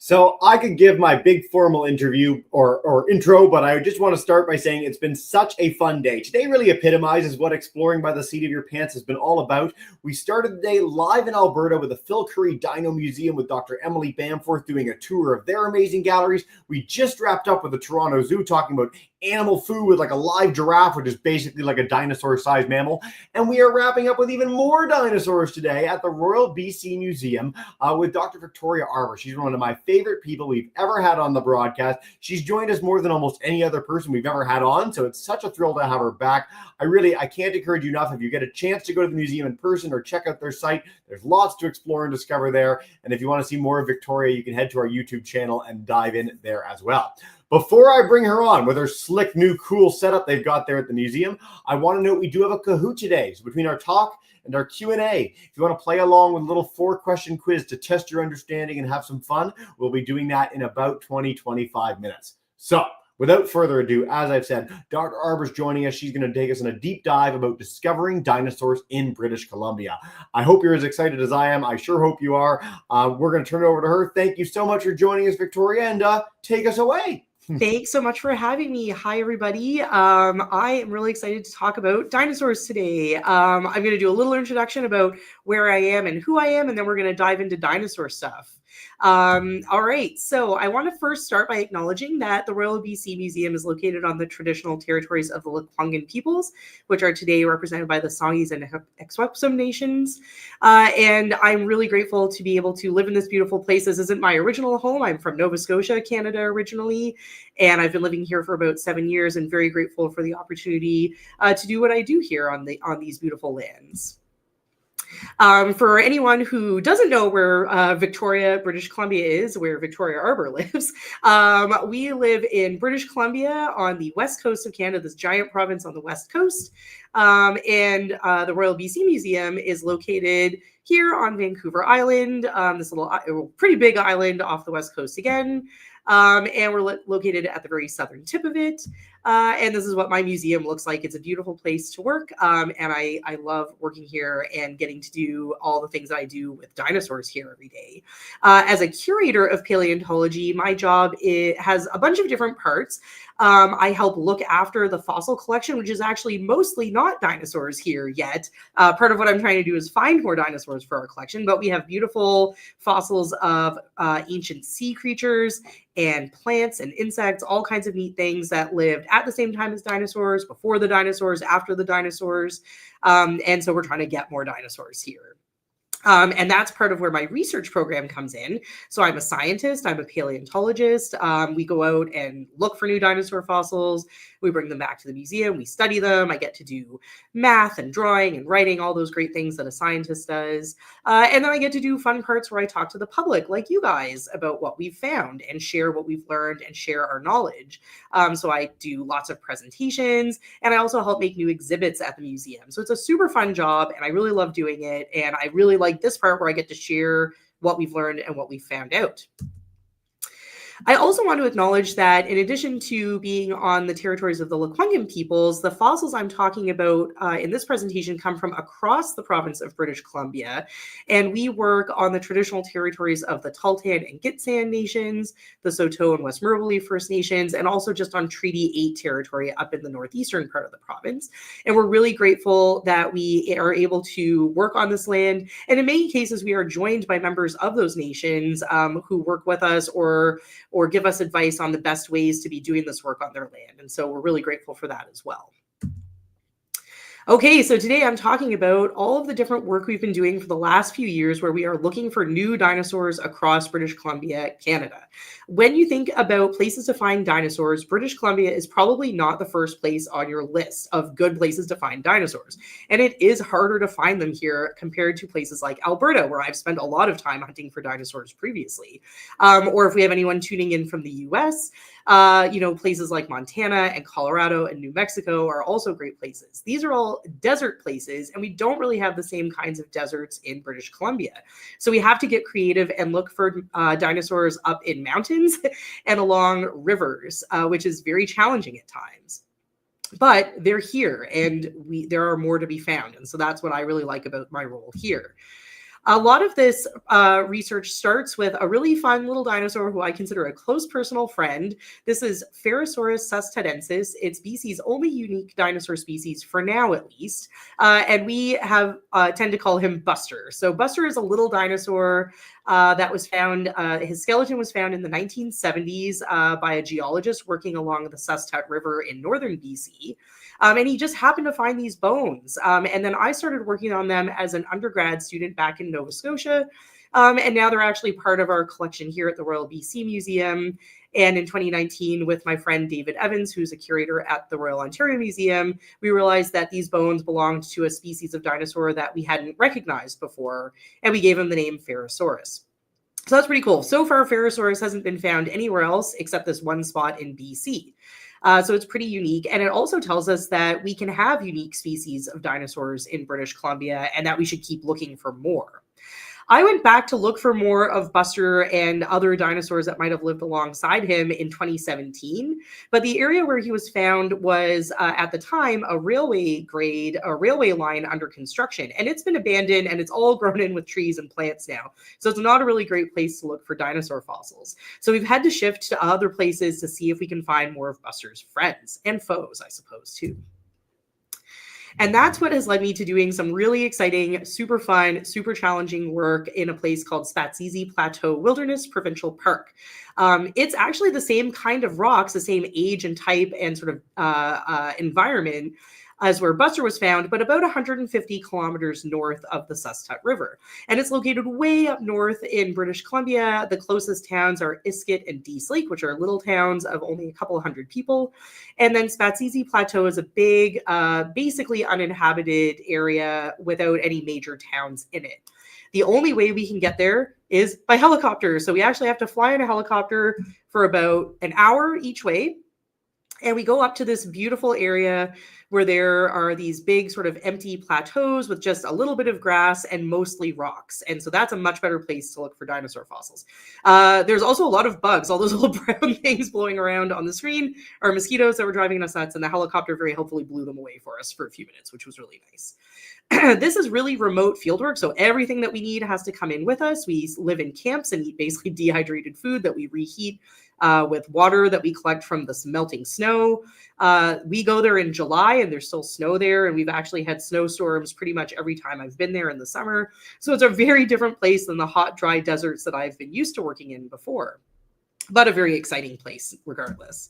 So I could give my big formal interview or intro, but I just want to start by saying it's been such a fun day. Today really epitomizes what exploring by the seat of your pants has been all about. We started the day live in Alberta with the Phil Currie Dino Museum with Dr. Emily Bamforth doing a tour of their amazing galleries. We just wrapped up with the Toronto Zoo talking about animal food with like a live giraffe, which is basically like a dinosaur-sized mammal. And we are wrapping up with even more dinosaurs today at the Royal BC Museum with Dr. Victoria Arbour. She's one of my favorite people we've ever had on the broadcast. She's joined us more than almost any other person we've ever had on, so it's such a thrill to have her back. I can't encourage you enough. If you get a chance to go to the museum in person or check out their site, there's lots to explore and discover there. And if you want to see more of Victoria, you can head to our YouTube channel and dive in there as well. Before I bring her on with her slick, new, cool setup they've got there at the museum, I want to note we do have a Kahoot today. So between our talk and our Q&A, if you want to play along with a little 4-question quiz to test your understanding and have some fun, we'll be doing that in about 20-25 minutes. So without further ado, as I've said, Dr. Arbour's joining us. She's going to take us on a deep dive about discovering dinosaurs in British Columbia. I hope you're as excited as I am. I sure hope you are. We're going to turn it over to her. Thank you so much for joining us, Victoria, and take us away. Thanks so much for having me. Hi, everybody. I am really excited to talk about dinosaurs today. I'm going to do a little introduction about where I am and who I am, and then we're going to dive into dinosaur stuff. All right, so I want to first start by acknowledging that the Royal BC Museum is located on the traditional territories of the Lekwungen peoples, which are today represented by the Songhees and Ekswepsum nations. And I'm really grateful to be able to live in this beautiful place. This isn't my original home. I'm from Nova Scotia, Canada originally, and I've been living here for about 7 years and very grateful for the opportunity to do what I do here on these beautiful lands. For anyone who doesn't know where Victoria, British Columbia is, where Victoria Arbour lives, we live in British Columbia on the west coast of Canada, this giant province on the west coast. And the Royal BC Museum is located here on Vancouver Island, this little pretty big island off the west coast again. And we're located at the very southern tip of it. And this is what my museum looks like. It's a beautiful place to work. And I love working here and getting to do all the things that I do with dinosaurs here every day. As a curator of paleontology, my job has a bunch of different parts. I help look after the fossil collection, which is actually mostly not dinosaurs here yet. Part of what I'm trying to do is find more dinosaurs for our collection, but we have beautiful fossils of ancient sea creatures and plants and insects, all kinds of neat things that lived at the same time as dinosaurs, before the dinosaurs, after the dinosaurs. And so we're trying to get more dinosaurs here. And that's part of where my research program comes in. So I'm a scientist, I'm a paleontologist. We go out and look for new dinosaur fossils. We bring them back to the museum, we study them. I get to do math and drawing and writing, all those great things that a scientist does. And then I get to do fun parts where I talk to the public, like you guys, about what we've found and share what we've learned and share our knowledge. So I do lots of presentations, and I also help make new exhibits at the museum. So it's a super fun job, and I really love doing it. And I really like this part where I get to share what we've learned and what we've found out. I also want to acknowledge that in addition to being on the territories of the Lekwungen peoples, the fossils I'm talking about in this presentation come from across the province of British Columbia. And we work on the traditional territories of the Tahltan and Gitxsan nations, the Saulteaux and West Merweli First Nations, and also just on Treaty 8 territory up in the northeastern part of the province. And we're really grateful that we are able to work on this land. And in many cases, we are joined by members of those nations who work with us or give us advice on the best ways to be doing this work on their land. And so we're really grateful for that as well. Okay, so today I'm talking about all of the different work we've been doing for the last few years where we are looking for new dinosaurs across British Columbia, Canada. When you think about places to find dinosaurs, British Columbia is probably not the first place on your list of good places to find dinosaurs. And it is harder to find them here compared to places like Alberta, where I've spent a lot of time hunting for dinosaurs previously. Or if we have anyone tuning in from the US, places like Montana and Colorado and New Mexico are also great places. These are all desert places, and we don't really have the same kinds of deserts in British Columbia. So we have to get creative and look for dinosaurs up in mountains and along rivers, which is very challenging at times. But they're here, and there are more to be found. And so that's what I really like about my role here. A lot of this research starts with a really fun little dinosaur who I consider a close personal friend. This is Pherosaurus sustatensis. It's BC's only unique dinosaur species for now, at least. And we have tend to call him Buster. So Buster is a little dinosaur that was found, his skeleton was found in the 1970s by a geologist working along the Sustut River in northern BC. And he just happened to find these bones. And then I started working on them as an undergrad student back in Nova Scotia. And now they're actually part of our collection here at the Royal BC Museum. And in 2019, with my friend David Evans, who's a curator at the Royal Ontario Museum, we realized that these bones belonged to a species of dinosaur that we hadn't recognized before. And we gave him the name Pherosaurus. So that's pretty cool. So far, Pherosaurus hasn't been found anywhere else except this one spot in BC. So it's pretty unique. And it also tells us that we can have unique species of dinosaurs in British Columbia and that we should keep looking for more. I went back to look for more of Buster and other dinosaurs that might have lived alongside him in 2017. But the area where he was found was, at the time, a railway line under construction. And it's been abandoned and it's all grown in with trees and plants now. So it's not a really great place to look for dinosaur fossils. So we've had to shift to other places to see if we can find more of Buster's friends and foes, I suppose, too. And that's what has led me to doing some really exciting, super fun, super challenging work in a place called Spatsizi Plateau Wilderness Provincial Park. It's actually the same kind of rocks, the same age and type and sort of environment as where Buster was found, but about 150 kilometers north of the Sustut River. And it's located way up north in British Columbia. The closest towns are Iskut and Dease Lake, which are little towns of only a couple hundred people. And then Spatsizi Plateau is a big, basically uninhabited area without any major towns in it. The only way we can get there is by helicopter. So we actually have to fly in a helicopter for about an hour each way. And we go up to this beautiful area where there are these big sort of empty plateaus with just a little bit of grass and mostly rocks. And so that's a much better place to look for dinosaur fossils. There's also a lot of bugs. All those little brown things blowing around on the screen are mosquitoes that were driving us nuts, and the helicopter very helpfully blew them away for us for a few minutes, which was really nice. This is really remote fieldwork, so everything that we need has to come in with us. We live in camps and eat basically dehydrated food that we reheat with water that we collect from the melting snow. We go there in July and there's still snow there, and we've actually had snowstorms pretty much every time I've been there in the summer. So it's a very different place than the hot, dry deserts that I've been used to working in before, but a very exciting place regardless.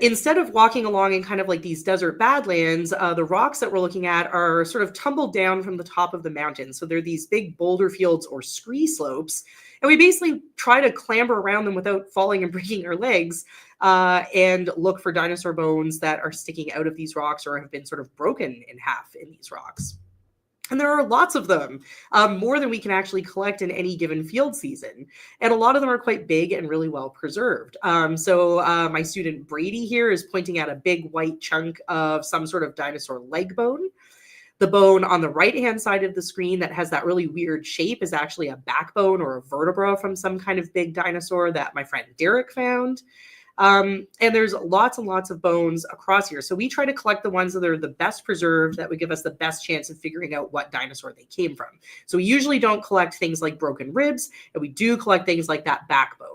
Instead of walking along in kind of like these desert badlands, the rocks that we're looking at are sort of tumbled down from the top of the mountain. So they're these big boulder fields or scree slopes. And we basically try to clamber around them without falling and breaking our legs and look for dinosaur bones that are sticking out of these rocks or have been sort of broken in half in these rocks. And there are lots of them, more than we can actually collect in any given field season. And a lot of them are quite big and really well preserved. So my student Brady here is pointing at a big white chunk of some sort of dinosaur leg bone. The bone on the right-hand side of the screen that has that really weird shape is actually a backbone or a vertebra from some kind of big dinosaur that my friend Derek found. And there's lots and lots of bones across here. So we try to collect the ones that are the best preserved that would give us the best chance of figuring out what dinosaur they came from. So we usually don't collect things like broken ribs, and we do collect things like that backbone.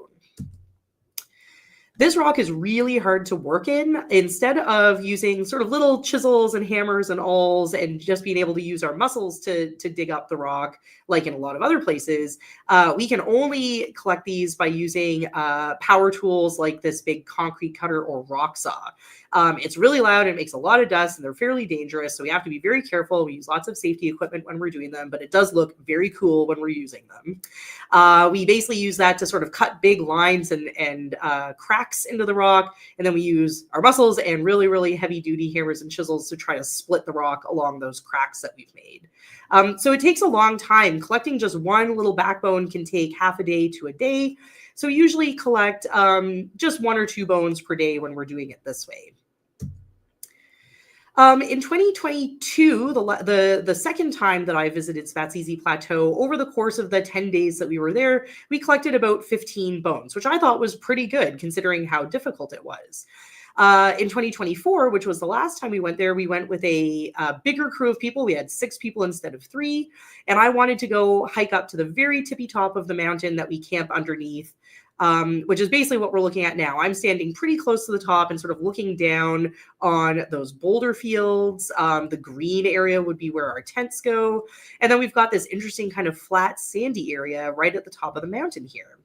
This rock is really hard to work in. Instead of using sort of little chisels and hammers and awls and just being able to use our muscles to dig up the rock, like in a lot of other places, we can only collect these by using power tools like this big concrete cutter or rock saw. It's really loud, it makes a lot of dust, and they're fairly dangerous, so we have to be very careful. We use lots of safety equipment when we're doing them, but it does look very cool when we're using them. We basically use that to sort of cut big lines and cracks into the rock, and then we use our muscles and really, really heavy-duty hammers and chisels to try to split the rock along those cracks that we've made. So it takes a long time. Collecting just one little backbone can take half a day to a day, so we usually collect just 1 or 2 bones per day when we're doing it this way. In 2022, the second time that I visited Spatsizi Plateau, over the course of the 10 days that we were there, we collected about 15 bones, which I thought was pretty good considering how difficult it was. In 2024, which was the last time we went there, we went with a bigger crew of people. We had 6 people instead of 3. And I wanted to go hike up to the very tippy top of the mountain that we camp underneath, which is basically what we're looking at now. I'm standing pretty close to the top and sort of looking down on those boulder fields. The green area would be where our tents go. And then we've got this interesting kind of flat sandy area right at the top of the mountain here.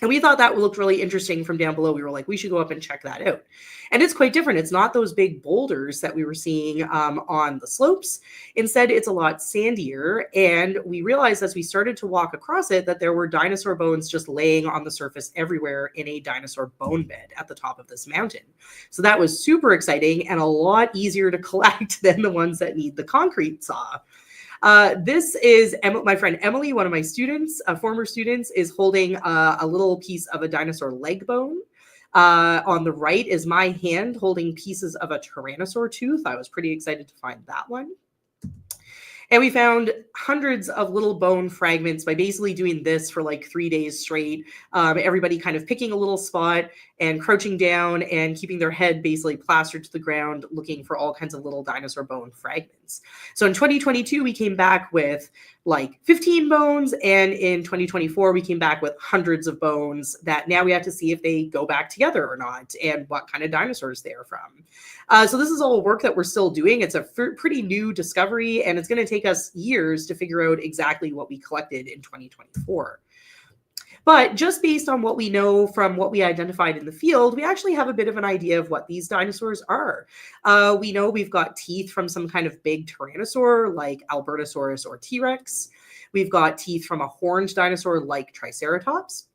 And we thought that looked really interesting from down below. We were like, we should go up and check that out. And it's quite different. It's not those big boulders that we were seeing on the slopes. Instead, it's a lot sandier. And we realized as we started to walk across it that there were dinosaur bones just laying on the surface everywhere in a dinosaur bone bed at the top of this mountain. So that was super exciting and a lot easier to collect than the ones that need the concrete saw. This is my friend Emily, one of my students, former students, is holding a little piece of a dinosaur leg bone. On the right is my hand holding pieces of a tyrannosaur tooth. I was pretty excited to find that one. And we found hundreds of little bone fragments by basically doing this for like 3 days straight. Everybody kind of picking a little spot and crouching down and keeping their head basically plastered to the ground, looking for all kinds of little dinosaur bone fragments. So in 2022, we came back with like 15 bones. And in 2024, we came back with hundreds of bones that now we have to see if they go back together or not and what kind of dinosaurs they're from. So this is all work that we're still doing. It's a pretty new discovery, and it's going to take us years to figure out exactly what we collected in 2024. But just based on what we know from what we identified in the field, we actually have a bit of an idea of what these dinosaurs are. We know we've got teeth from some kind of big tyrannosaur like Albertosaurus or T-Rex. We've got teeth from a horned dinosaur like Triceratops.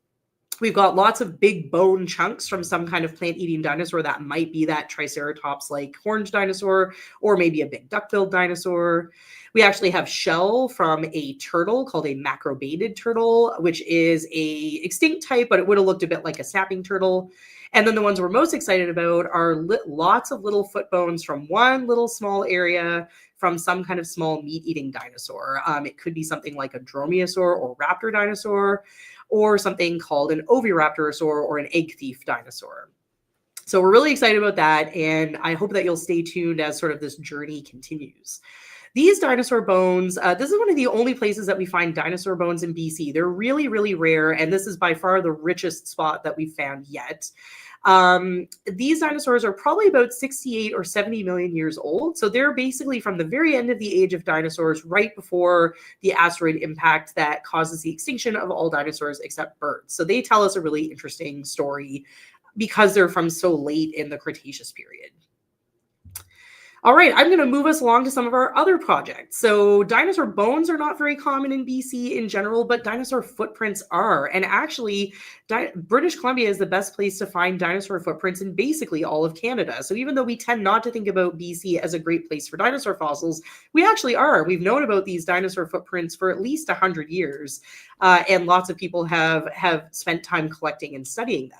We've got lots of big bone chunks from some kind of plant-eating dinosaur that might be that Triceratops-like horned dinosaur, or maybe a big duck-billed dinosaur. We actually have shell from a turtle called a macrobaidid turtle, which is a extinct type, but it would have looked a bit like a snapping turtle. And then the ones we're most excited about are lots of little foot bones from one little small area from some kind of small meat-eating dinosaur. It could be something like a dromaeosaur or raptor dinosaur, or something called an oviraptorosaur or an egg thief dinosaur. So we're really excited about that, and I hope that you'll stay tuned as sort of this journey continues. These dinosaur bones, this is one of the only places that we find dinosaur bones in BC. They're really, really rare, and this is by far the richest spot that we've found yet. These dinosaurs are probably about 68 or 70 million years old. So they're basically from the very end of the age of dinosaurs, right before the asteroid impact that causes the extinction of all dinosaurs except birds. So they tell us a really interesting story because they're from so late in the Cretaceous period. All right, I'm going to move us along to some of our other projects. So dinosaur bones are not very common in BC in general, but dinosaur footprints are. And actually, British Columbia is the best place to find dinosaur footprints in basically all of Canada. So even though we tend not to think about BC as a great place for dinosaur fossils, we actually are. We've known about these dinosaur footprints for at least 100 years, and lots of people have spent time collecting and studying them.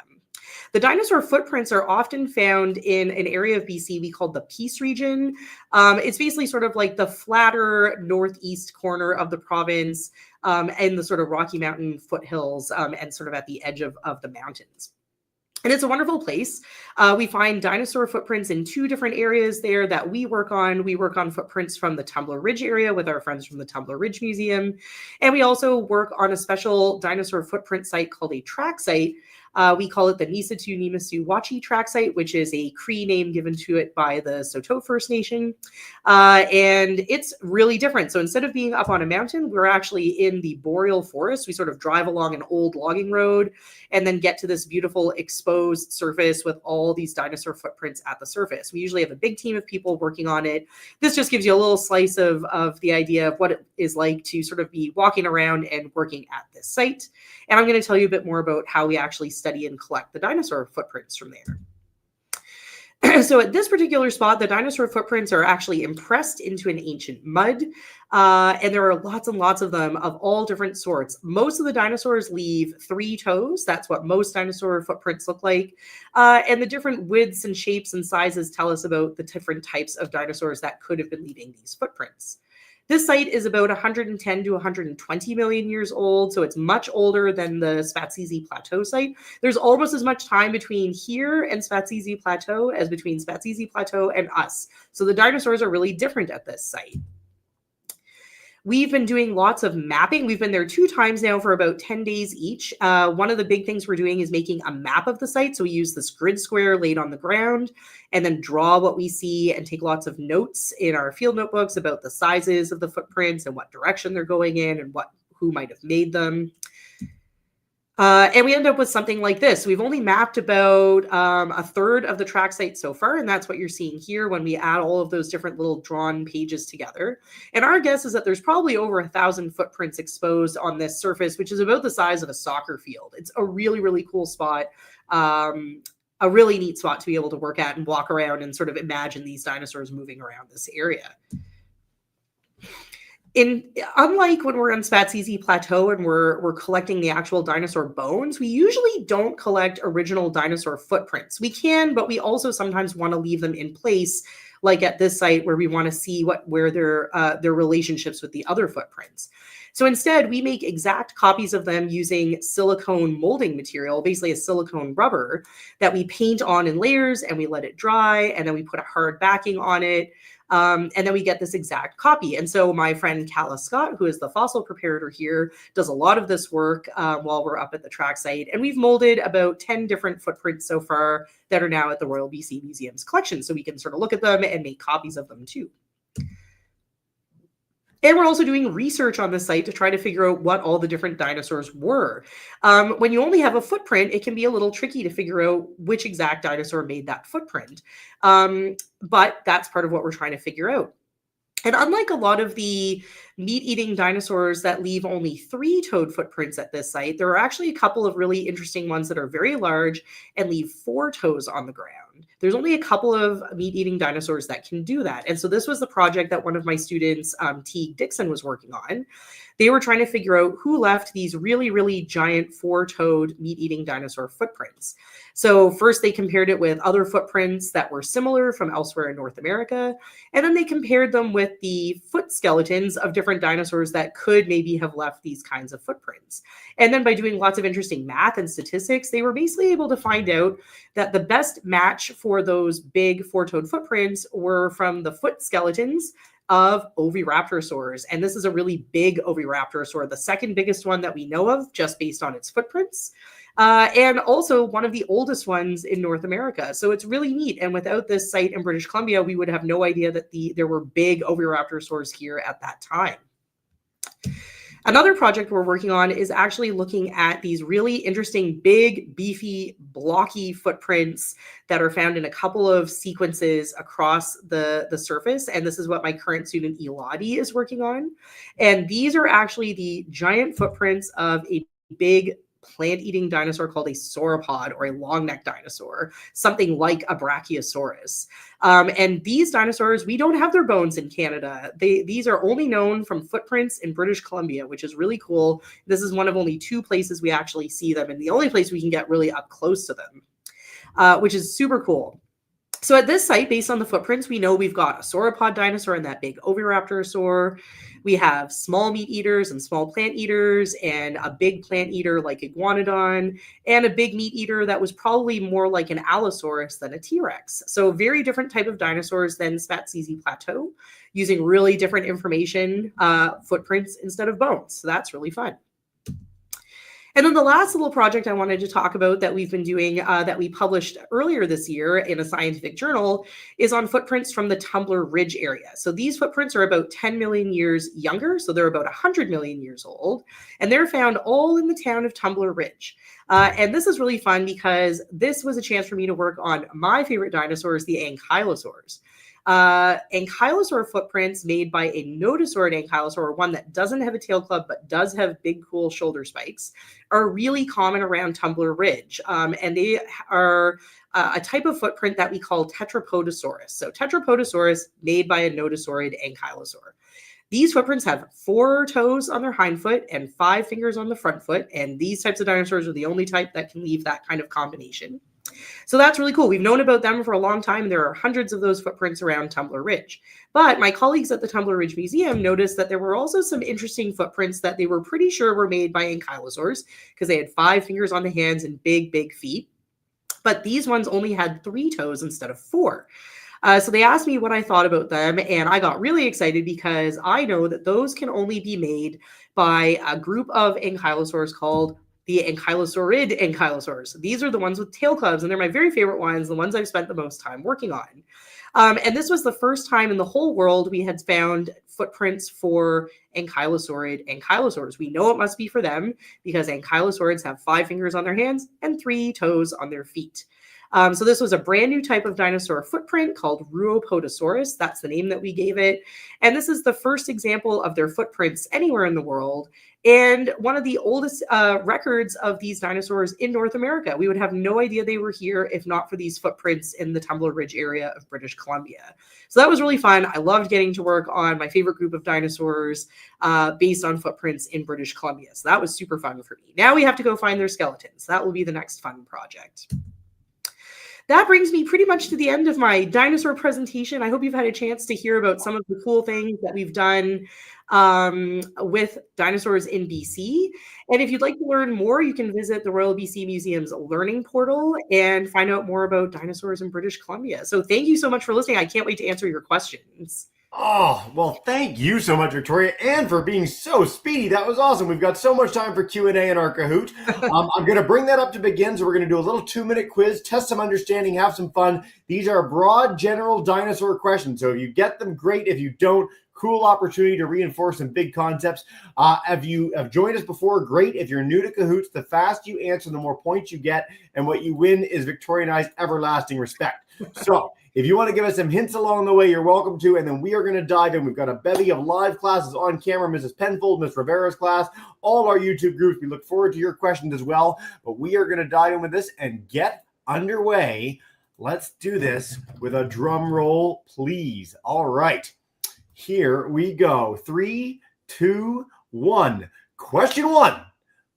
The dinosaur footprints are often found in an area of BC we call the Peace region. It's basically sort of like the flatter northeast corner of the province and the sort of Rocky Mountain foothills and sort of at the edge of the mountains. And it's a wonderful place. We find dinosaur footprints in 2 different areas there that we work on. We work on footprints from the Tumbler Ridge area with our friends from the Tumbler Ridge Museum. And we also work on a special dinosaur footprint site called a track site. We call it the Nisatu Nimasu Wachi track site, which is a Cree name given to it by the Saulteaux First Nation. And it's really different. So instead of being up on a mountain, we're actually in the boreal forest. We sort of drive along an old logging road and then get to this beautiful exposed surface with all these dinosaur footprints at the surface. We usually have a big team of people working on it. This just gives you a little slice of the idea of what it is like to sort of be walking around and working at this site. And I'm going to tell you a bit more about how we actually study and collect the dinosaur footprints from there. So at this particular spot, the dinosaur footprints are actually impressed into an ancient mud. And there are lots and lots of them of all different sorts. Most of the dinosaurs leave 3 toes. That's what most dinosaur footprints look like. And the different widths and shapes and sizes tell us about the different types of dinosaurs that could have been leaving these footprints. This site is about 110 to 120 million years old, so it's much older than the Spatsizi Plateau site. There's almost as much time between here and Spatsizi Plateau as between Spatsizi Plateau and us. So the dinosaurs are really different at this site. We've been doing lots of mapping. We've been there 2 times now for about 10 days each. One of the big things we're doing is making a map of the site. So we use this grid square laid on the ground and then draw what we see and take lots of notes in our field notebooks about the sizes of the footprints and what direction they're going in and who might have made them. And we end up with something like this. We've only mapped about a third of the track site so far, and that's what you're seeing here when we add all of those different little drawn pages together. And our guess is that there's probably over 1,000 footprints exposed on this surface, which is about the size of a soccer field. It's a really, really cool spot, a really neat spot to be able to work at and walk around and sort of imagine these dinosaurs moving around this area. Unlike when we're on Spatsizi Plateau and we're collecting the actual dinosaur bones, we usually don't collect original dinosaur footprints. We can, but we also sometimes want to leave them in place, like at this site where we want to see where their relationships with the other footprints. So instead, we make exact copies of them using silicone molding material, basically a silicone rubber that we paint on in layers and we let it dry, and then we put a hard backing on it. And then we get this exact copy. And so my friend Calla Scott, who is the fossil preparator here, does a lot of this work while we're up at the track site. And we've molded about 10 different footprints so far that are now at the Royal BC Museum's collection. So we can sort of look at them and make copies of them too. And we're also doing research on the site to try to figure out what all the different dinosaurs were. When you only have a footprint, it can be a little tricky to figure out which exact dinosaur made that footprint. But that's part of what we're trying to figure out. And unlike a lot of the meat-eating dinosaurs that leave only 3-toed footprints at this site, there are actually a couple of really interesting ones that are very large and leave 4 toes on the ground. There's only a couple of meat-eating dinosaurs that can do that. And so this was the project that one of my students, Teague Dixon, was working on. They were trying to figure out who left these really, really giant 4-toed meat-eating dinosaur footprints. So first they compared it with other footprints that were similar from elsewhere in North America. And then they compared them with the foot skeletons of different dinosaurs that could maybe have left these kinds of footprints. And then by doing lots of interesting math and statistics, they were basically able to find out that the best match for those big 4-toed footprints were from the foot skeletons of oviraptorosaurs. And this is a really big oviraptorosaur, the second biggest one that we know of just based on its footprints. And also one of the oldest ones in North America. So it's really neat. And without this site in British Columbia, we would have no idea that there were big oviraptorosaurs here at that time. Another project we're working on is actually looking at these really interesting, big, beefy, blocky footprints that are found in a couple of sequences across the surface. And this is what my current student, Elodie, is working on. And these are actually the giant footprints of a big plant-eating dinosaur called a sauropod, or a long-necked dinosaur, something like a brachiosaurus. And these dinosaurs, we don't have their bones in Canada. These are only known from footprints in British Columbia, which is really cool. This is one of only 2 places we actually see them, and the only place we can get really up close to them, which is super cool. So at this site, based on the footprints, we know we've got a sauropod dinosaur and that big oviraptorosaur. We have small meat eaters and small plant eaters, and a big plant eater like Iguanodon, and a big meat eater that was probably more like an Allosaurus than a T-Rex. So very different type of dinosaurs than Spatsizi Plateau, using really different information, footprints instead of bones. So that's really fun. And then the last little project I wanted to talk about that we've been doing, that we published earlier this year in a scientific journal, is on footprints from the Tumbler Ridge area. So these footprints are about 10 million years younger, so they're about 100 million years old, and they're found all in the town of Tumbler Ridge. And this is really fun because this was a chance for me to work on my favorite dinosaurs, the ankylosaurs. Ankylosaur footprints made by a nodosaurid ankylosaur, one that doesn't have a tail club but does have big, cool shoulder spikes, are really common around Tumbler Ridge. And they are a type of footprint that we call Tetrapodosaurus. So Tetrapodosaurus made by a nodosaurid ankylosaur. These footprints have 4 toes on their hind foot and 5 fingers on the front foot. And these types of dinosaurs are the only type that can leave that kind of combination. So that's really cool. We've known about them for a long time, and there are hundreds of those footprints around Tumbler Ridge. But my colleagues at the Tumbler Ridge Museum noticed that there were also some interesting footprints that they were pretty sure were made by ankylosaurs because they had 5 fingers on the hands and big, big feet. But these ones only had 3 toes instead of 4. So they asked me what I thought about them, and I got really excited because I know that those can only be made by a group of ankylosaurs called the ankylosaurid ankylosaurs. These are the ones with tail clubs, and they're my very favorite ones, the ones I've spent the most time working on. And this was the first time in the whole world we had found footprints for ankylosaurid ankylosaurs. We know it must be for them because ankylosaurids have 5 fingers on their hands and 3 toes on their feet. So this was a brand new type of dinosaur footprint called Ruopodosaurus. That's the name that we gave it. And this is the first example of their footprints anywhere in the world, and one of the oldest records of these dinosaurs in North America. We would have no idea they were here if not for these footprints in the Tumbler Ridge area of British Columbia. So that was really fun. I loved getting to work on my favorite group of dinosaurs based on footprints in British Columbia. So that was super fun for me. Now we have to go find their skeletons. That will be the next fun project. That brings me pretty much to the end of my dinosaur presentation. I hope you've had a chance to hear about some of the cool things that we've done with dinosaurs in BC. And if you'd like to learn more, you can visit the Royal BC Museum's Learning Portal and find out more about dinosaurs in British Columbia. So thank you so much for listening. I can't wait to answer your questions. Oh, well, thank you so much, Victoria, and for being so speedy. That was awesome. We've got so much time for Q&A in our Kahoot. I'm going to bring that up to begin, so we're going to do a little 2-minute quiz, test some understanding, have some fun. These are broad, general dinosaur questions, so if you get them, great. If you don't, cool opportunity to reinforce some big concepts. If you have joined us before, great. If you're new to Kahoots, the faster you answer, the more points you get, and what you win is Victoria and I's everlasting respect. So if you want to give us some hints along the way, you're welcome to, and then we are going to dive in. We've got a bevy of live classes on camera, Mrs. Penfold, Ms. Rivera's class, all our YouTube groups. We look forward to your questions as well, but we are going to dive in with this and get underway. Let's do this with a drum roll, please. All right, here we go. 3, 2, 1. Question 1.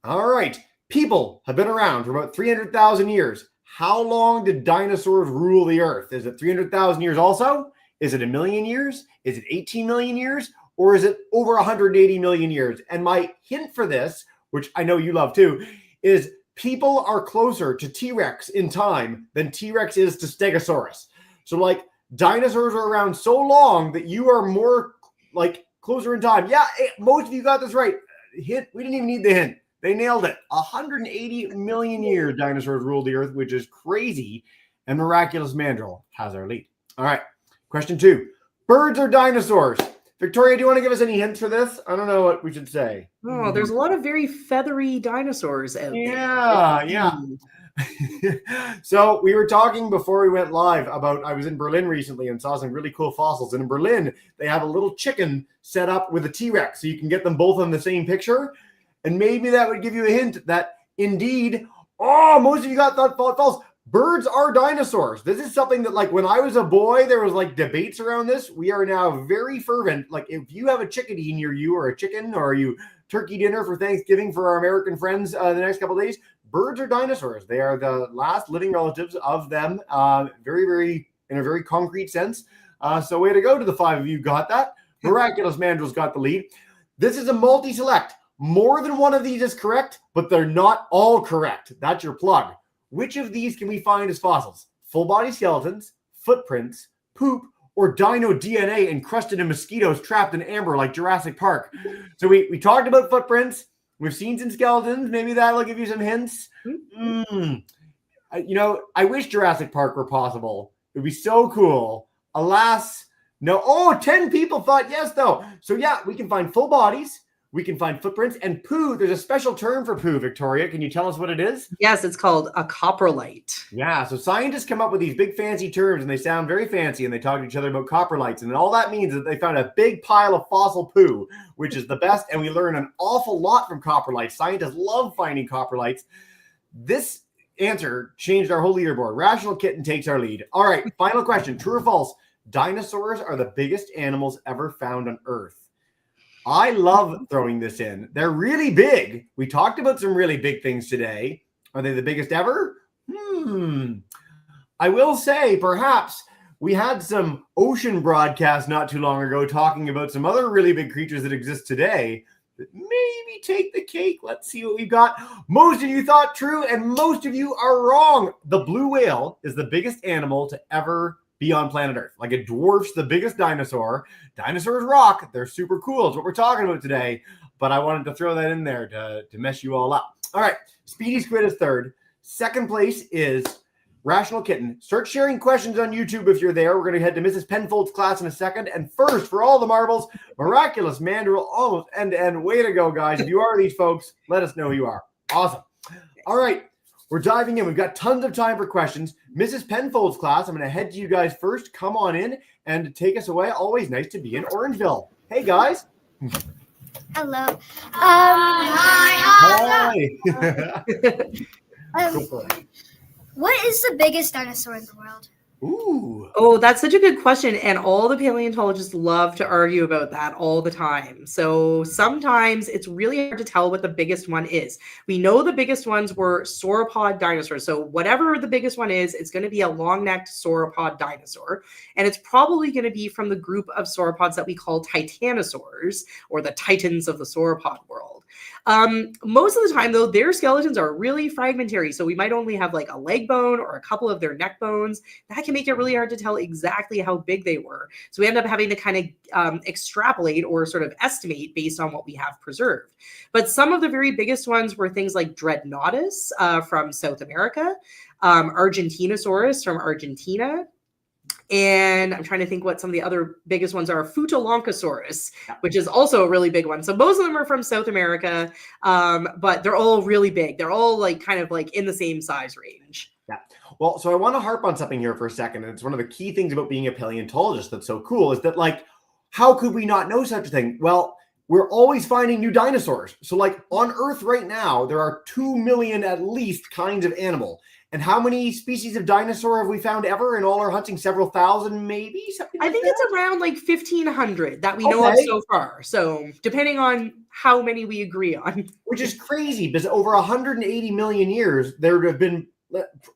All right, people have been around for about 300,000 years. How long did dinosaurs rule the earth? Is it 300,000 years also? Is it 1 million years? Is it 18 million years? Or is it over 180 million years? And my hint for this, which I know you love too, is people are closer to T-Rex in time than T-Rex is to Stegosaurus. So like dinosaurs are around so long that you are more like closer in time. Yeah, most of you got this right. Hint, we didn't even need the hint. They nailed it. 180 million years dinosaurs ruled the earth, which is crazy. And Miraculous Mandrill has our lead. All right. Question 2. Birds or dinosaurs? Victoria, do you want to give us any hints for this? I don't know what we should say. Oh, there's a lot of very feathery dinosaurs out there. Yeah. So we were talking before we went live about, I was in Berlin recently and saw some really cool fossils. And in Berlin, they have a little chicken set up with a T-Rex. So you can get them both on the same picture. And maybe that would give you a hint that indeed, most of you got that false. Birds are dinosaurs. This is something that, like, when I was a boy, there was like debates around this. We are now very fervent. Like, if you have a chickadee near you, or a chicken, or you turkey dinner for Thanksgiving for our American friends the next couple of days, birds are dinosaurs. They are the last living relatives of them, very, very, in a very concrete sense. So way to go to the 5 of you got that. Miraculous Mandrill's got the lead. This is a multi-select. More than one of these is correct, but they're not all correct. That's your plug. Which of these can we find as fossils? Full body skeletons, footprints, poop, or dino DNA encrusted in mosquitoes trapped in amber like Jurassic Park? So we talked about footprints. We've seen some skeletons. Maybe that'll give you some hints. I wish Jurassic Park were possible. It would be so cool. Alas, no. 10 people thought yes, though. So yeah, we can find full bodies. We can find footprints and poo. There's a special term for poo, Victoria. Can you tell us what it is? Yes, it's called a coprolite. Yeah, so scientists come up with these big fancy terms and they sound very fancy and they talk to each other about coprolites. And all that means is that they found a big pile of fossil poo, which is the best. And we learn an awful lot from coprolites. Scientists love finding coprolites. This answer changed our whole leaderboard. Rational Kitten takes our lead. All right, final question. True or false? Dinosaurs are the biggest animals ever found on Earth. I love throwing this in. They're really big. We talked about some really big things today. Are they the biggest ever? I will say, perhaps, we had some ocean broadcasts not too long ago talking about some other really big creatures that exist today that maybe take the cake. Let's see what we've got. Most of you thought true, and most of you are wrong. The blue whale is the biggest animal to ever be on planet Earth. Like, it dwarfs the biggest dinosaur. Dinosaurs rock. They're super cool. It's what we're talking about today. But I wanted to throw that in there to mess you all up. All right. Speedy Squid is third. Second place is Rational Kitten. Start sharing questions on YouTube if you're there. We're going to head to Mrs. Penfold's class in a second. And first, for all the marbles, Miraculous Mandrill, almost end-to-end. Way to go, guys. If you are these folks, let us know who you are. Awesome. All right. We're diving in. We've got tons of time for questions. Mrs. Penfold's class, I'm going to head to you guys first. Come on in and take us away. Always nice to be in Orangeville. Hey, guys. Hello. Hi. What is the biggest dinosaur in the world? Ooh. Oh, that's such a good question. And all the paleontologists love to argue about that all the time. So sometimes it's really hard to tell what the biggest one is. We know the biggest ones were sauropod dinosaurs. So whatever the biggest one is, it's going to be a long-necked sauropod dinosaur. And it's probably going to be from the group of sauropods that we call titanosaurs, or the titans of the sauropod world. Most of the time, though, their skeletons are really fragmentary. So we might only have like a leg bone or a couple of their neck bones. That can make it really hard to tell exactly how big they were. So we end up having to kind of extrapolate or sort of estimate based on what we have preserved. But some of the very biggest ones were things like Dreadnoughtus from South America, Argentinosaurus from Argentina. And I'm trying to think what some of the other biggest ones are. Futoloncosaurus, which is also a really big one. So most of them are from South America, but they're all really big. They're all like kind of like in the same size range. Yeah. Well, so I want to harp on something here for a second. And it's one of the key things about being a paleontologist that's so cool is that, like, how could we not know such a thing? Well, we're always finding new dinosaurs. So like on Earth right now, there are 2 million at least kinds of animal. And how many species of dinosaur have we found ever in all our hunting? Several thousand, maybe? Something like I think that? it's around like 1,500 that we know of so far. So depending on how many we agree on. Which is crazy because over 180 million years, there would have been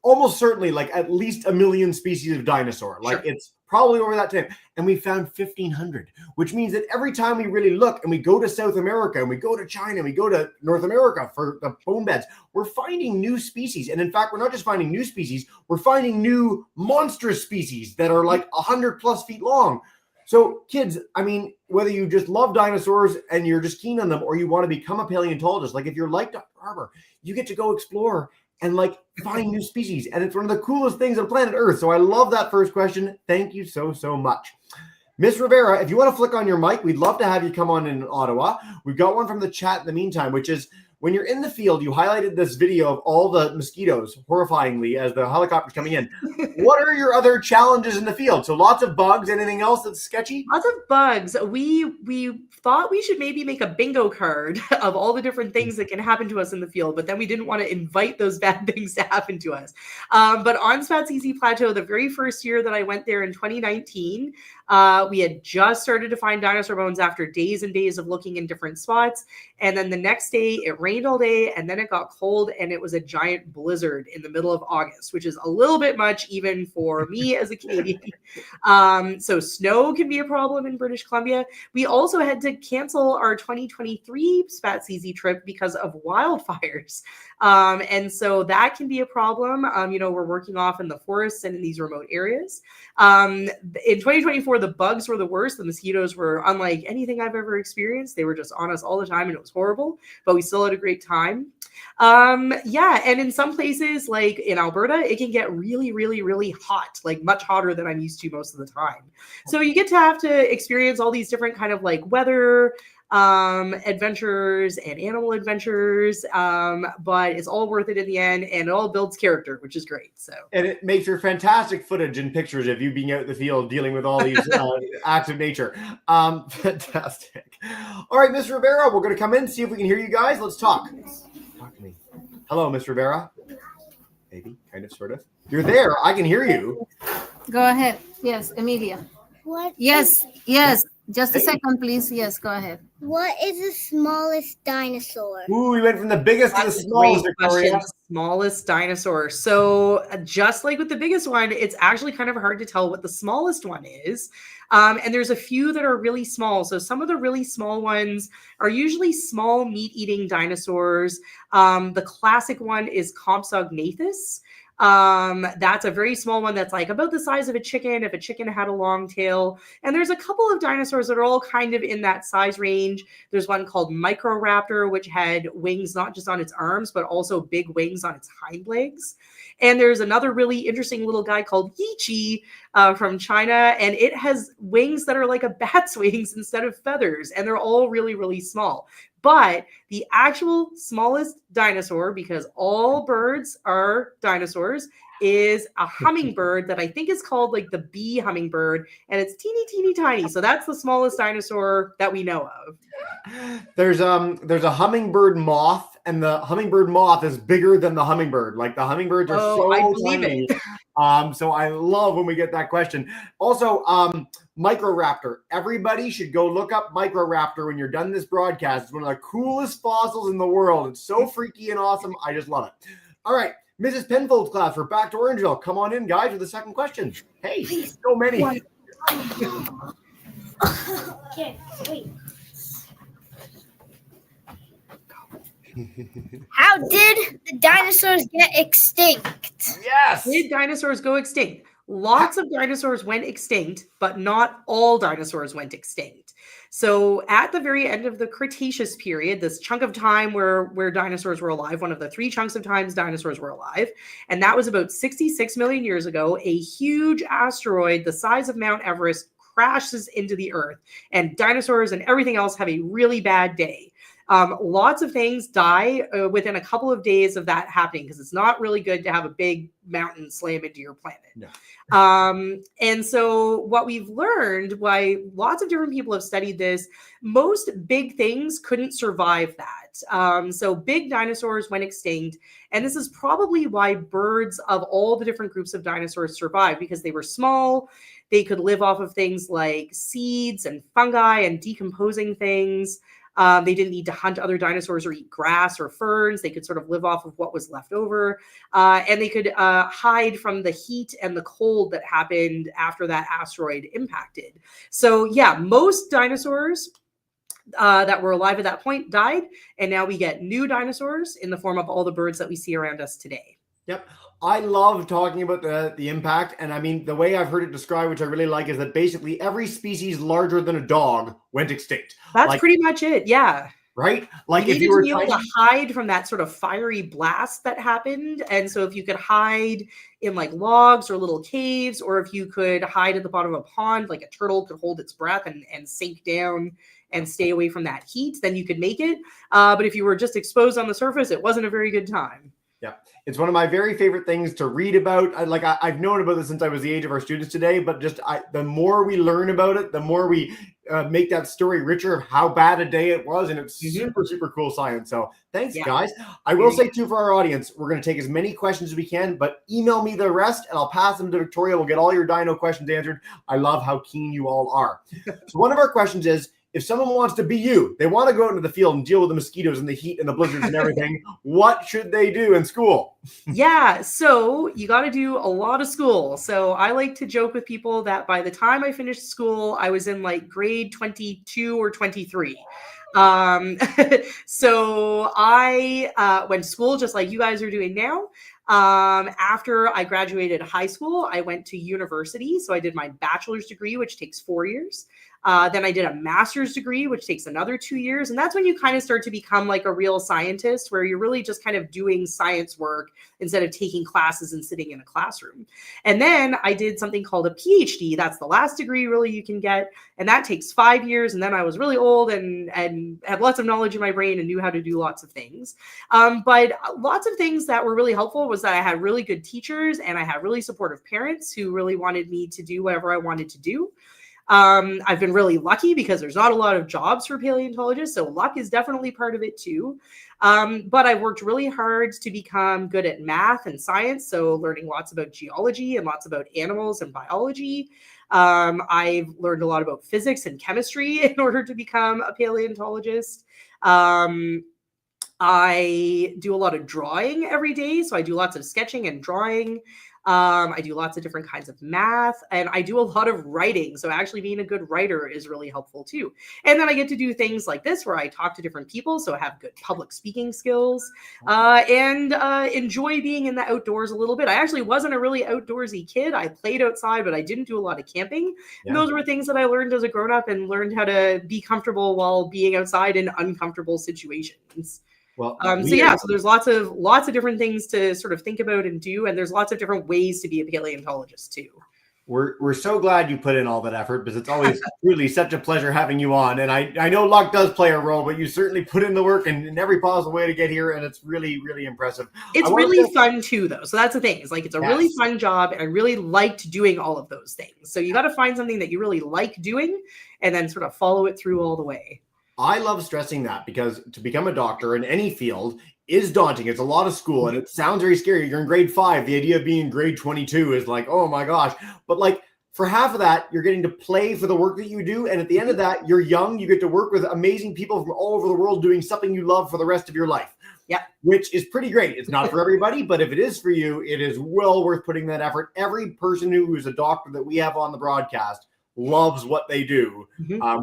almost certainly like at least 1 million species of dinosaur. Like it's probably over that time. And we found 1,500, which means that every time we really look and we go to South America and we go to China and we go to North America for the bone beds, we're finding new species. And in fact, we're not just finding new species, we're finding new monstrous species that are like 100 plus feet long. So kids, I mean, whether you just love dinosaurs and you're just keen on them or you want to become a paleontologist, like if you're like Dr. Arbour, you get to go explore and like find new species. And it's one of the coolest things on planet Earth. So I love that first question. Thank you so, so much. Miss Rivera, if you want to flick on your mic, we'd love to have you come on in Ottawa. We've got one from the chat in the meantime, which is when you're in the field, you highlighted this video of all the mosquitoes horrifyingly as the helicopter's coming in. What are your other challenges in the field? So lots of bugs, anything else that's sketchy? Lots of bugs. We thought we should maybe make a bingo card of all the different things that can happen to us in the field, but then we didn't want to invite those bad things to happen to us. But on Spatsizi Plateau, the very first year that I went there in 2019, we had just started to find dinosaur bones after days and days of looking in different spots. And then the next day it rained all day and then it got cold and it was a giant blizzard in the middle of August, which is a little bit much even for me as a Canadian. So snow can be a problem in British Columbia. We also had to cancel our 2023 Spatsizi trip because of wildfires. And so that can be a problem. We're working off in the forests and in these remote areas. In 2024, the bugs were the worst. The mosquitoes were unlike anything I've ever experienced. They were just on us all the time and it was horrible, but we still had a great time. And in some places like in Alberta, it can get really, really, really hot, like much hotter than I'm used to most of the time. So you get to have to experience all these different kind of like weather adventures and animal adventures, but it's all worth it in the end, and it all builds character, which is great. So, and it makes for fantastic footage and pictures of you being out in the field dealing with all these acts of nature. Fantastic. All right, Miss Rivera, we're going to come in, see if we can hear you guys. Let's talk. Talk to me. Hello, Miss Rivera. Maybe, kind of, sort of. You're there. I can hear you. Go ahead. Yes, Emilia. What? Yes. Just a second, please. Yes, go ahead. What is the smallest dinosaur? Ooh, we went from the biggest to the that's a smallest, great Victoria. question. Smallest dinosaur. So just like with the biggest one, it's actually kind of hard to tell what the smallest one is. And there's a few that are really small. So some of the really small ones are usually small meat-eating dinosaurs. The classic one is Compsognathus. That's a very small one that's like about the size of a chicken if a chicken had a long tail. And there's a couple of dinosaurs that are all kind of in that size range. There's one called Microraptor, which had wings not just on its arms, but also big wings on its hind legs. And there's another really interesting little guy called Yichi from China, and it has wings that are like a bat's wings instead of feathers, and they're all really, really small. But the actual smallest dinosaur, because all birds are dinosaurs, is a hummingbird that I think is called like the bee hummingbird, and it's teeny, teeny, tiny. So that's the smallest dinosaur that we know of. There's a hummingbird moth, and the hummingbird moth is bigger than the hummingbird. Like the hummingbirds are I so believe tiny. it. So I love when we get that question. Also, Microraptor. Everybody should go look up Microraptor when you're done this broadcast. It's one of the coolest fossils in the world. It's so freaky and awesome. I just love it. All right, Mrs. Penfold's class, we're back to Orangeville. Come on in, guys, with the second question. Hey, so many. Okay, wait. How did the dinosaurs get extinct? Yes. Did dinosaurs go extinct? Lots of dinosaurs went extinct, but not all dinosaurs went extinct. So at the very end of the Cretaceous period, this chunk of time where dinosaurs were alive, one of the three chunks of times dinosaurs were alive, and that was about 66 million years ago, a huge asteroid the size of Mount Everest crashes into the Earth, and dinosaurs and everything else have a really bad day. Lots of things die within a couple of days of that happening, because it's not really good to have a big mountain slam into your planet. No. And so what we've learned, why lots of different people have studied this, most big things couldn't survive that. So big dinosaurs went extinct. And this is probably why birds of all the different groups of dinosaurs survived, because they were small. They could live off of things like seeds and fungi and decomposing things. They didn't need to hunt other dinosaurs or eat grass or ferns. They could sort of live off of what was left over. And they could hide from the heat and the cold that happened after that asteroid impacted. So yeah, most dinosaurs that were alive at that point died. And now we get new dinosaurs in the form of all the birds that we see around us today. Yep. I love talking about the impact. And I mean, the way I've heard it described, which I really like, is that basically every species larger than a dog went extinct. That's pretty much it. Yeah. Right? Like you if you were to be able to hide from that sort of fiery blast that happened. And so if you could hide in like logs or little caves, or if you could hide at the bottom of a pond, like a turtle could hold its breath and sink down and stay away from that heat, then you could make it. But if you were just exposed on the surface, it wasn't a very good time. Yeah, it's one of my very favorite things to read about. I've known about this since I was the age of our students today, but the more we learn about it, the more we make that story richer of how bad a day it was. And it's super, super cool science. So thanks, guys. I will say too, for our audience, we're going to take as many questions as we can, but email me the rest and I'll pass them to Victoria. We'll get all your dino questions answered. I love how keen you all are. So one of our questions is, if someone wants to be you, they want to go into the field and deal with the mosquitoes and the heat and the blizzards and everything, what should they do in school? Yeah, so you got to do a lot of school. So I like to joke with people that by the time I finished school, I was in like grade 22 or 23. So I went to school just like you guys are doing now. After I graduated high school, I went to university. So I did my bachelor's degree, which takes 4 years. Then I did a master's degree, which takes another 2 years. And that's when you kind of start to become like a real scientist, where you're really just kind of doing science work instead of taking classes and sitting in a classroom. And then I did something called a PhD. That's the last degree really you can get. And that takes 5 years. And then I was really old and had lots of knowledge in my brain and knew how to do lots of things. But lots of things that were really helpful was that I had really good teachers and I had really supportive parents who really wanted me to do whatever I wanted to do. I've been really lucky because there's not a lot of jobs for paleontologists, so luck is definitely part of it too. But I've worked really hard to become good at math and science, so learning lots about geology and lots about animals and biology. I've learned a lot about physics and chemistry in order to become a paleontologist. I do a lot of drawing every day, so I do lots of sketching and drawing. I do lots of different kinds of math, and I do a lot of writing. So actually being a good writer is really helpful too. And then I get to do things like this where I talk to different people. So I have good public speaking skills and enjoy being in the outdoors a little bit. I actually wasn't a really outdoorsy kid. I played outside, but I didn't do a lot of camping. Yeah. And those were things that I learned as a grown up and learned how to be comfortable while being outside in uncomfortable situations. Well, so there's lots of different things to sort of think about and do, and there's lots of different ways to be a paleontologist too. We're so glad you put in all that effort, because it's always really such a pleasure having you on. And I know luck does play a role, but you certainly put in the work and in every possible way to get here, and it's really, really impressive. It's really fun too, though. So that's the thing. It's like it's a really fun job, and I really liked doing all of those things. So you got to find something that you really like doing, and then sort of follow it through all the way. I love stressing that, because to become a doctor in any field is daunting. It's a lot of school and it sounds very scary. You're in grade 5. The idea of being in grade 22 is like, oh my gosh. But like for half of that, you're getting to play for the work that you do. And at the end of that, you're young. You get to work with amazing people from all over the world doing something you love for the rest of your life. Yeah. Which is pretty great. It's not for everybody, but if it is for you, it is well worth putting that effort. Every person who is a doctor that we have on the broadcast loves what they do,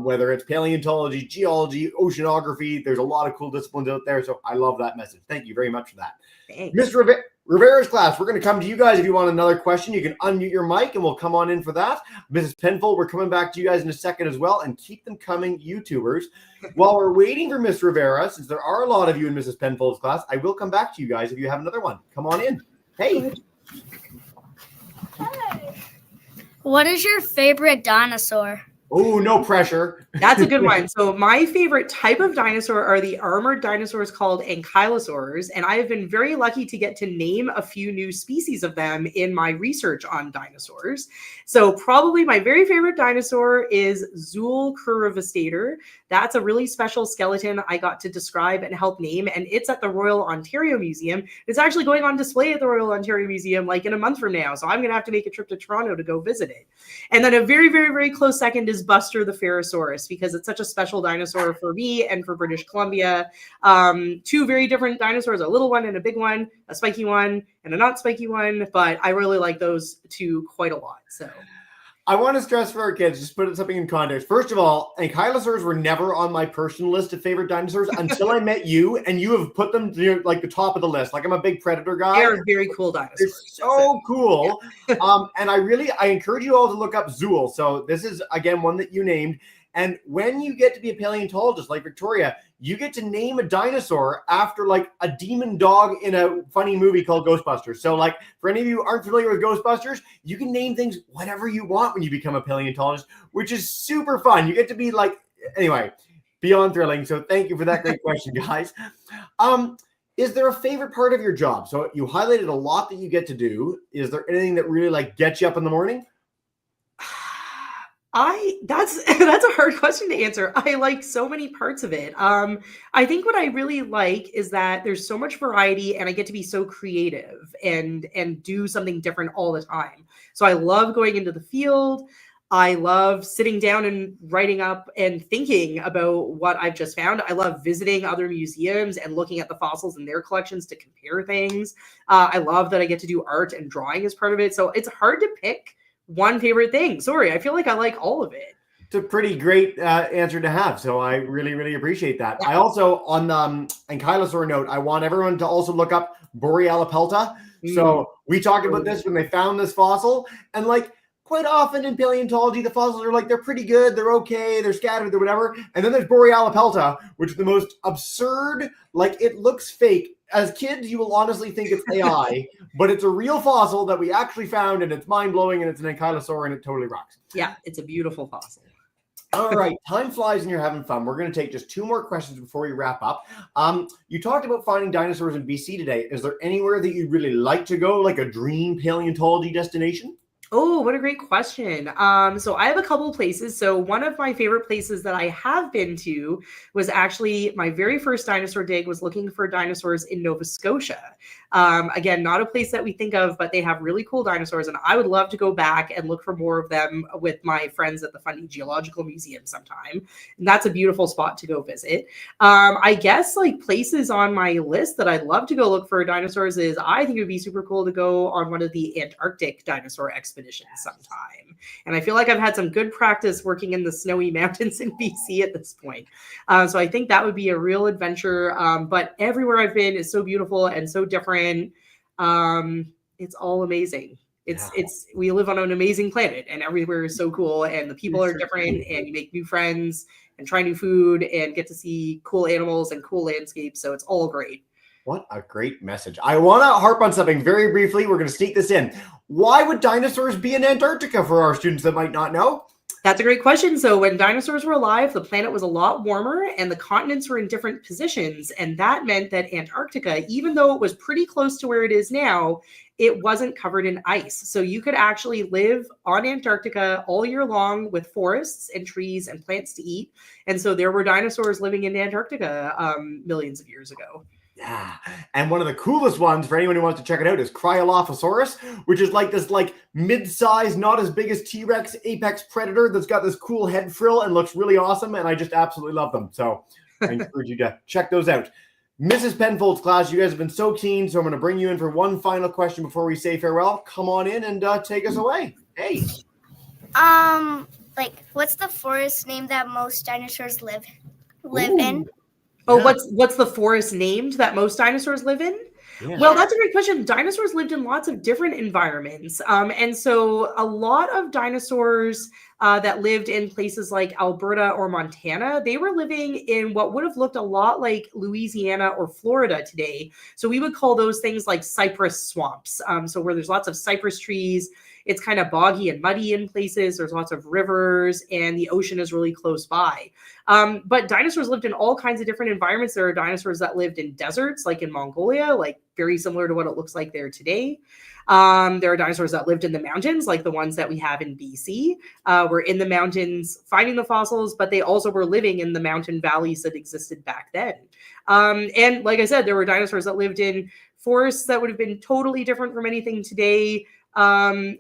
whether it's paleontology, geology, oceanography. There's a lot of cool disciplines out there. So I love that message. Thank you very much for that. Thanks. Mr. Rivera's class, we're going to come to you guys. If you want another question, you can unmute your mic and we'll come on in for that. Mrs. Penfold, we're coming back to you guys in a second as well, and keep them coming, YouTubers. While we're waiting for Miss Rivera, since there are a lot of you in Mrs. Penfold's class, I will come back to you guys if you have another one. Come on in. Hey. What is your favorite dinosaur? Oh, no pressure. That's a good one. So my favorite type of dinosaur are the armored dinosaurs called ankylosaurs. And I have been very lucky to get to name a few new species of them in my research on dinosaurs. So probably my very favorite dinosaur is Zool curvivastator. That's a really special skeleton I got to describe and help name. And it's at the Royal Ontario Museum. It's actually going on display at the Royal Ontario Museum like in a month from now. So I'm going to have to make a trip to Toronto to go visit it. And then a very, very, very close second is Buster the Ferrosaurus, because it's such a special dinosaur for me and for British Columbia. Two very different dinosaurs, a little one and a big one, a spiky one and a not spiky one, but I really like those two quite a lot. So I want to stress for our kids, just put something in context. First of all, ankylosaurs were never on my personal list of favorite dinosaurs until I met you, and you have put them near like the top of the list. Like I'm a big predator guy. They're very cool dinosaurs. They're so cool. And I encourage you all to look up Zool. So this is, again, one that you named. And when you get to be a paleontologist like Victoria, you get to name a dinosaur after like a demon dog in a funny movie called Ghostbusters. So like for any of you who aren't familiar with Ghostbusters, you can name things whatever you want when you become a paleontologist, which is super fun. You get to be like, anyway, beyond thrilling. So thank you for that great question, guys. Is there a favorite part of your job? So you highlighted a lot that you get to do. Is there anything that really like gets you up in the morning? That's a hard question to answer. I like so many parts of it. I think what I really like is that there's so much variety and I get to be so creative and do something different all the time. So I love going into the field. I love sitting down and writing up and thinking about what I've just found. I love visiting other museums and looking at the fossils in their collections to compare things. I love that I get to do art and drawing as part of it. So it's hard to pick one favorite thing. Sorry, I feel like I like all of it. It's a pretty great answer to have. So I really, really appreciate that. Yeah. I also, on the ankylosaur note, I want everyone to also look up Borealipelta. So we talked about this when they found this fossil. And like, quite often in paleontology, the fossils are like, they're pretty good, they're okay, they're scattered, they're whatever. And then there's Borealopelta, which is the most absurd, like it looks fake. As kids, you will honestly think it's AI, but it's a real fossil that we actually found, and it's mind-blowing, and it's an ankylosaur, and it totally rocks. Yeah, it's a beautiful fossil. All right, time flies and you're having fun. We're going to take just 2 more questions before we wrap up. You talked about finding dinosaurs in BC today. Is there anywhere that you'd really like to go, like a dream paleontology destination? Oh, what a great question. So I have a couple of places. So one of my favorite places that I have been to was actually my very first dinosaur dig was looking for dinosaurs in Nova Scotia. Again, not a place that we think of, but they have really cool dinosaurs. And I would love to go back and look for more of them with my friends at the Fundy Geological Museum sometime. And that's a beautiful spot to go visit. I guess like places on my list that I'd love to go look for dinosaurs is I think it would be super cool to go on one of the Antarctic dinosaur expeditions sometime. And I feel like I've had some good practice working in the snowy mountains in BC at this point. So I think that would be a real adventure. But everywhere I've been is so beautiful and so different. It's all amazing. We live on an amazing planet and everywhere is so cool and the people are different and you make new friends and try new food and get to see cool animals and cool landscapes. So it's all great. What a great message. I want to harp on something very briefly. We're going to sneak this in. Why would dinosaurs be in Antarctica for our students that might not know? That's a great question. So when dinosaurs were alive, the planet was a lot warmer and the continents were in different positions. And that meant that Antarctica, even though it was pretty close to where it is now, it wasn't covered in ice. So you could actually live on Antarctica all year long with forests and trees and plants to eat. And so there were dinosaurs living in Antarctica millions of years ago. Yeah, and one of the coolest ones for anyone who wants to check it out is Cryolophosaurus, which is like this mid-sized, not as big as T-Rex apex predator that's got this cool head frill and looks really awesome, and I just absolutely love them. So I encourage you to check those out. Mrs. Penfold's class, you guys have been so keen, so I'm going to bring you in for one final question before we say farewell. Come on in and take us away. Hey. What's the forest name that most dinosaurs live in? Oh, yeah. What's the forest named that most dinosaurs live in? Yeah. Well, that's a great question. Dinosaurs lived in lots of different environments. And so a lot of dinosaurs that lived in places like Alberta or Montana, they were living in what would have looked a lot like Louisiana or Florida today. So we would call those things like cypress swamps. So where there's lots of cypress trees, it's kind of boggy and muddy in places. There's lots of rivers and the ocean is really close by. But dinosaurs lived in all kinds of different environments. There are dinosaurs that lived in deserts, like in Mongolia, like very similar to what it looks like there today. There are dinosaurs that lived in the mountains, like the ones that we have in BC. We're in the mountains finding the fossils, but they also were living in the mountain valleys that existed back then. And like I said, there were dinosaurs that lived in forests that would have been totally different from anything today,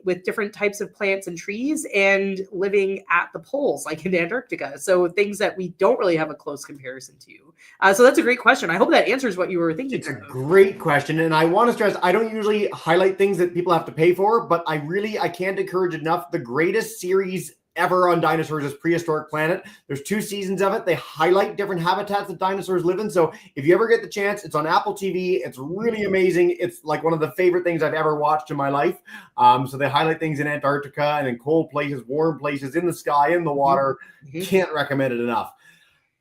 with different types of plants and trees and living at the poles, like in Antarctica. So things that we don't really have a close comparison to. So that's a great question. I hope that answers what you were thinking. It's a great question. And I want to stress, I don't usually highlight things that people have to pay for, but I can't encourage enough. The greatest series ever on dinosaurs is Prehistoric Planet. There's 2 seasons of it. They highlight different habitats that dinosaurs live in. So if you ever get the chance, it's on Apple TV. It's really amazing. It's like one of the favorite things I've ever watched in my life. So they highlight things in Antarctica and in cold places, warm places, in the sky, in the water. Can't recommend it enough.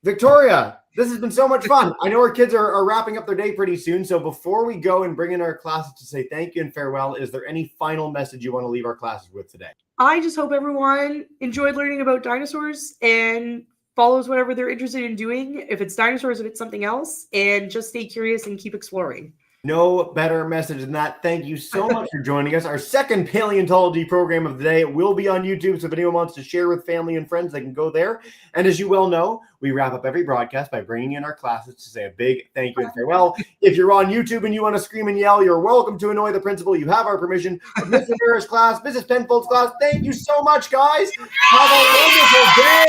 Victoria, this has been so much fun. I know our kids are wrapping up their day pretty soon. So before we go and bring in our classes to say thank you and farewell, is there any final message you want to leave our classes with today? I just hope everyone enjoyed learning about dinosaurs and follows whatever they're interested in doing. If it's dinosaurs, if it's something else, and just stay curious and keep exploring. No better message than that. Thank you so much for joining us. Our second paleontology program of the day will be on YouTube. So if anyone wants to share with family and friends, they can go there. And as you well know, we wrap up every broadcast by bringing in our classes to say a big thank you and farewell. If you're on YouTube and you want to scream and yell, you're welcome to annoy the principal. You have our permission. Mrs. Harris class, Mrs. Penfold's class, thank you so much, guys. Have a wonderful day.